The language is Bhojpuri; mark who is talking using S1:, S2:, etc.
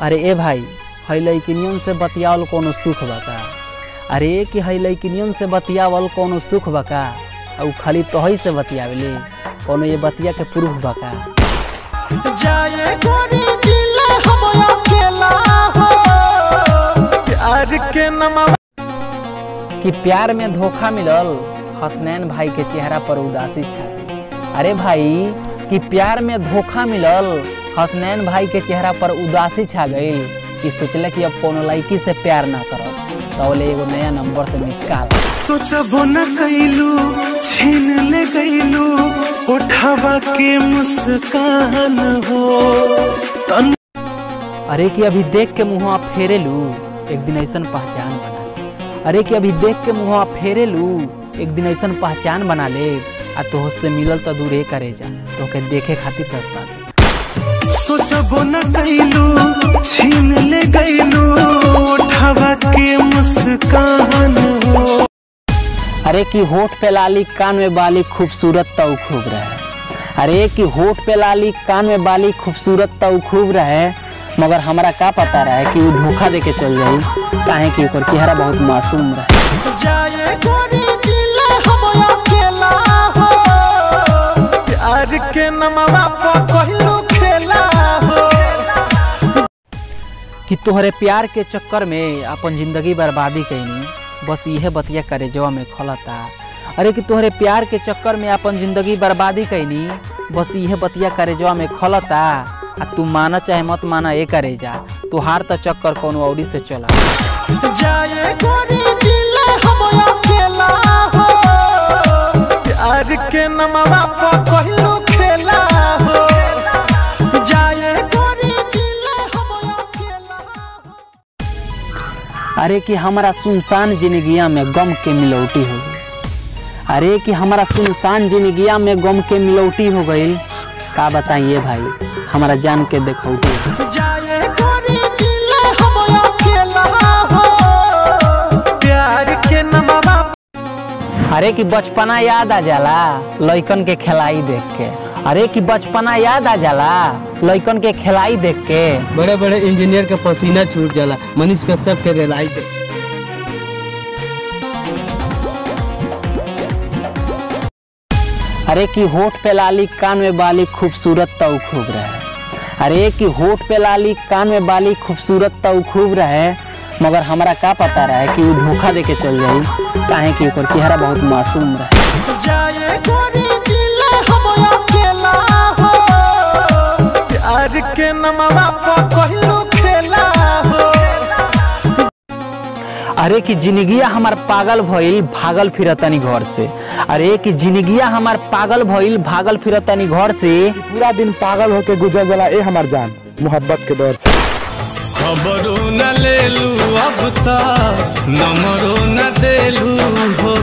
S1: अरे ए भाई हई लइकिनियन से बतियावल कोनो सुख बका। अरे कि हई लइकिनियन से बतियावल कोनो सुख बका। उ खाली तोहई से बतियावेली कोनो ये बतिया के प्रूफ बका।
S2: जाए गोरी जिले हम अकेला हो प्यार के नमा
S1: कि प्यार में धोखा मिलल हसनैन भाई के चेहरा पर उदासी छा। अरे भाई कि प्यार में धोखा मिलल हसनैन भाई के चेहरा पर उदासी छा गई कि सोचले कि अब कोनो लड़की से प्यार ना करब तो एगो नया नंबर से मिस कॉल
S2: तो जब न कैलू छीन ले गईलू उठावा के मुस्कान हो तन।
S1: अरे कि अभी देख के मुँह फेरे लू एक दिन ऐसा पहचान बना ले। अरे कि अभी देख के मुँह फेरे लू एक दिन ऐसा पहचान बना ले आ तो से मिलल तो दूर करे जा तो के देखे खातिर तरसा दे।
S2: सोचबो न कैलू छीन ले गईलू उठावा के मुस्कान हो।
S1: अरे कि होठ पे लाली कान में बाली खूबसूरत तो खूब रहे। अरे कि होठ पे लाली कान में बाली खूबसूरत तो खूब रहे मगर हमरा का पता रहे कि वो धोखा दे के चल जाई काहे कि ओकर चेहरा बहुत मासूम रहे।
S2: जाए गोरी जिले हम अकेला हो प्यार के नमवा पर कहलू खेला हो
S1: कि तोहरे प्यार के चक्कर में अपन जिंदगी बर्बादी कैनी बस यह बतिया करे जवा में खलता। अरे कि तोहरे प्यार के चक्कर में अपन जिंदगी बर्बादी कैनी बस यह बतिया करे जवा में खलता आ तू माना चाहे मत माना ये करे जा तुहार तो चक्कर कोनो औरी से चला।
S2: जाए गोरी जिले हम अकेला हो प्यार के नमवा पर कहलू खेला हो। जाए गोरी जिले हम अकेला।
S1: अरे कि हमारा सुनसान जिंदगिया में गम के मिलौटी हो गई। अरे कि हमारा सुनसान जिंदगिया में गम के मिलौटी हो गई का बताइए भाई हमारा जान के देखौटी।
S2: जाए गोरी जिले हम अकेला हो प्यार के नमवा।
S1: अरे कि बचपना याद आ जाला लइकन के खिलाई देख के। अरे कि बचपना याद आ जाला लइकन के खिलाई देख के।
S3: बड़े बड़े इंजीनियर का पसीना छूट जाला मनीष कश्यप के रेलाई देख।
S1: अरे कि होठ पे लाली कान में बाली खूबसूरत तो खूब रहे। अरे कि होठ पे लाली कान में बाली खूबसूरत तो खूब रहे मगर हमरा का पता रहे कि वो धोखा दे के चल जाई काहे कि ओकर चेहरा बहुत मासूम रहे।
S2: जाए गोरी जिले हम अकेला हो प्यार के नमवा पर कहलू खेला हो।
S1: अरे कि जिंदगिया हमार पागल भइल भागल फिरतनी घर से। अरे कि जिंदगिया हमार पागल भइल भागल फिरतनी घर से।
S4: पूरा दिन पागल होके गुजर जाला ए हमार जान मोहब्बत के दौर से।
S2: खबरों न ले लू अब तक नंबरों न दे लू हो।